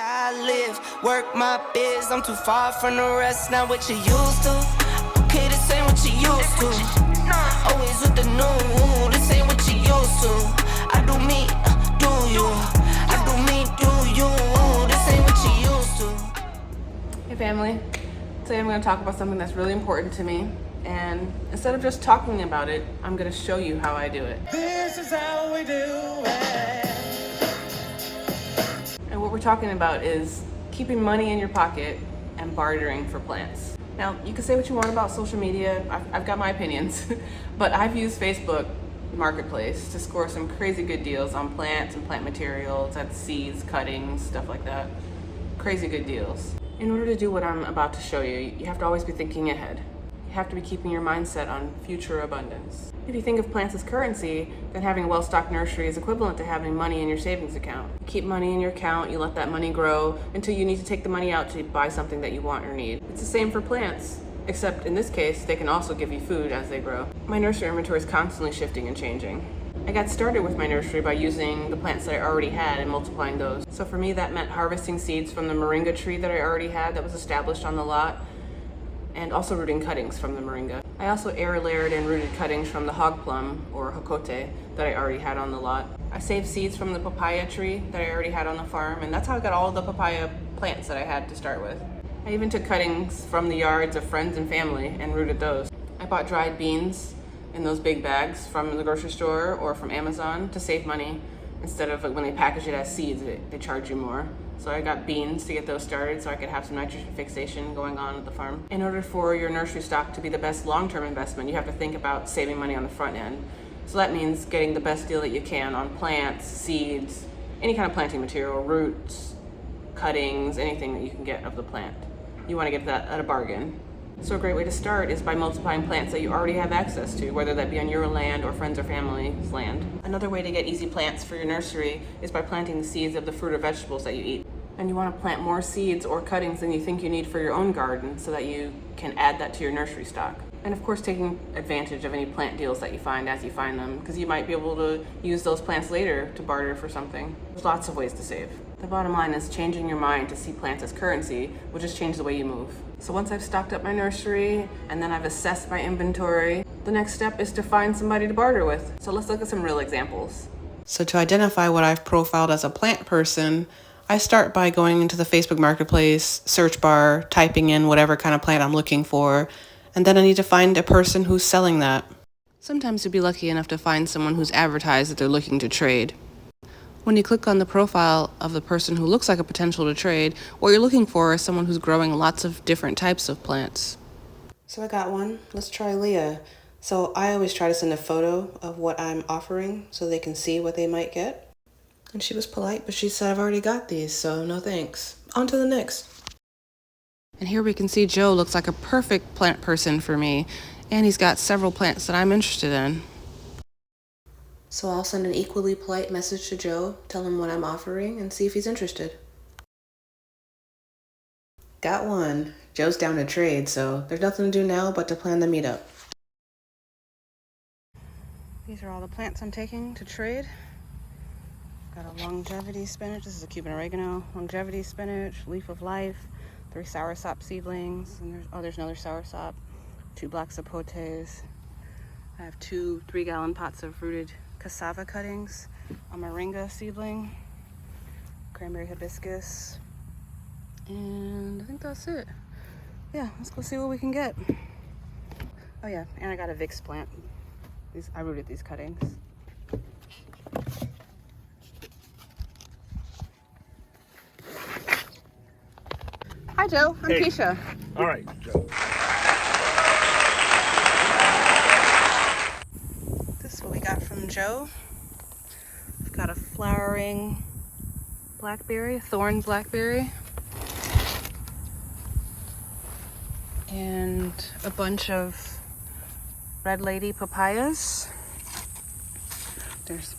I live, work my biz. I'm too far from the rest, not what you used to. Okay, this ain't what you used to. Always with the new, this ain't what you used to. I do me, do you. I do me, do you. This ain't what you used to. Hey family, today I'm going to talk about something that's really important to me, and instead of just talking about it, I'm going to show you how I do it. This is how we do it. And what we're talking about is keeping money in your pocket and bartering for plants. Now, you can say what you want about social media. I've got my opinions, but I've used Facebook Marketplace to score some crazy good deals on plants and plant materials, that's seeds, cuttings, stuff like that. Crazy good deals. In order to do what I'm about to show you, you have to always be thinking ahead. You have to be keeping your mindset on future abundance. If you think of plants as currency, then having a well-stocked nursery is equivalent to having money in your savings account. You keep money in your account, you let that money grow until you need to take the money out to buy something that you want or need. It's the same for plants, except in this case, they can also give you food as they grow. My nursery inventory is constantly shifting and changing. I got started with my nursery by using the plants that I already had and multiplying those. So for me, that meant harvesting seeds from the moringa tree that I already had that was established on the lot, and also rooting cuttings from the moringa. I also air layered and rooted cuttings from the hog plum, or jocote, that I already had on the lot. I saved seeds from the papaya tree that I already had on the farm, and that's how I got all of the papaya plants that I had to start with. I even took cuttings from the yards of friends and family and rooted those. I bought dried beans in those big bags from the grocery store or from Amazon to save money. Instead of when they package it as seeds, they charge you more. So I got beans to get those started so I could have some nitrogen fixation going on at the farm. In order for your nursery stock to be the best long-term investment, you have to think about saving money on the front end. So that means getting the best deal that you can on plants, seeds, any kind of planting material, roots, cuttings, anything that you can get of the plant. You want to get that at a bargain. So a great way to start is by multiplying plants that you already have access to, whether that be on your land or friends or family's land. Another way to get easy plants for your nursery is by planting the seeds of the fruit or vegetables that you eat. And you want to plant more seeds or cuttings than you think you need for your own garden so that you can add that to your nursery stock. And of course, taking advantage of any plant deals that you find as you find them, because you might be able to use those plants later to barter for something. There's lots of ways to save. The bottom line is changing your mind to see plants as currency will just change the way you move. So once I've stocked up my nursery and then I've assessed my inventory, the next step is to find somebody to barter with. So let's look at some real examples. So to identify what I've profiled as a plant person, I start by going into the Facebook Marketplace search bar, typing in whatever kind of plant I'm looking for, and then I need to find a person who's selling that. Sometimes you'll be lucky enough to find someone who's advertised that they're looking to trade. When you click on the profile of the person who looks like a potential to trade, what you're looking for is someone who's growing lots of different types of plants. So I got one. Let's try Leah. So I always try to send a photo of what I'm offering so they can see what they might get. And she was polite, but she said, I've already got these, so no thanks. On to the next. And here we can see Joe looks like a perfect plant person for me, and he's got several plants that I'm interested in. So I'll send an equally polite message to Joe, tell him what I'm offering, and see if he's interested. Got one. Joe's down to trade, so there's nothing to do now but to plan the meetup. These are all the plants I'm taking to trade. Got a longevity spinach. This is a Cuban oregano. Longevity spinach, leaf of life, 3 soursop seedlings, and there's another soursop, 2 black sapotes. I have 2 3-gallon pots of rooted cassava cuttings, a moringa seedling, cranberry hibiscus, and I think that's it. Yeah, let's go see what we can get. Oh yeah, and I got a Vicks plant. I rooted these cuttings. Hi Joe, I'm Keisha. All right, Joe. This is what we got from Joe. We've got a flowering blackberry, thorn blackberry, and a bunch of red lady papayas.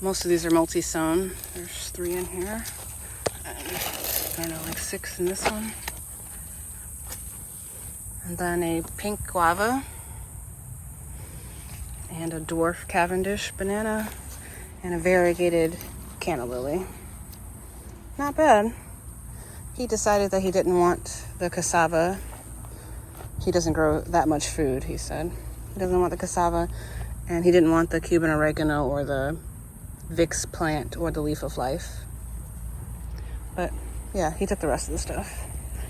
Most of these are multi-sown. There's 3 in here, and I don't know, like 6 in this one. And then a pink guava, and a dwarf Cavendish banana, and a variegated canna lily. Not bad. He decided that he didn't want the cassava. He doesn't grow that much food, he said. He doesn't want the cassava, and he didn't want the Cuban oregano or the Vicks plant or the leaf of life. But yeah, he took the rest of the stuff.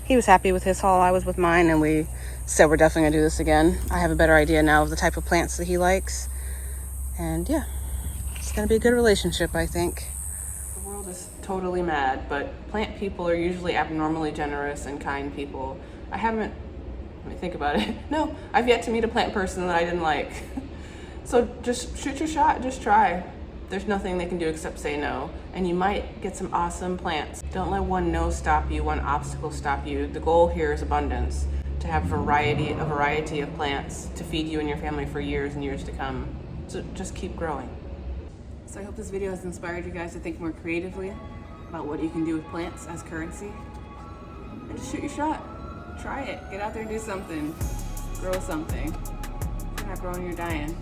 He was happy with his haul. I was with mine, and we said we're definitely gonna do this again. I have a better idea now of the type of plants that he likes. And yeah, it's gonna be a good relationship, I think. The world is totally mad, but plant people are usually abnormally generous and kind people. Let me think about it. No, I've yet to meet a plant person that I didn't like. So just shoot your shot, just try. There's nothing they can do except say no, and you might get some awesome plants. Don't let one no stop you, one obstacle stop you. The goal here is abundance, to have a variety of plants to feed you and your family for years and years to come. So just keep growing. So I hope this video has inspired you guys to think more creatively about what you can do with plants as currency. And just shoot your shot. Try it. Get out there and do something. Grow something. If you're not growing, you're dying.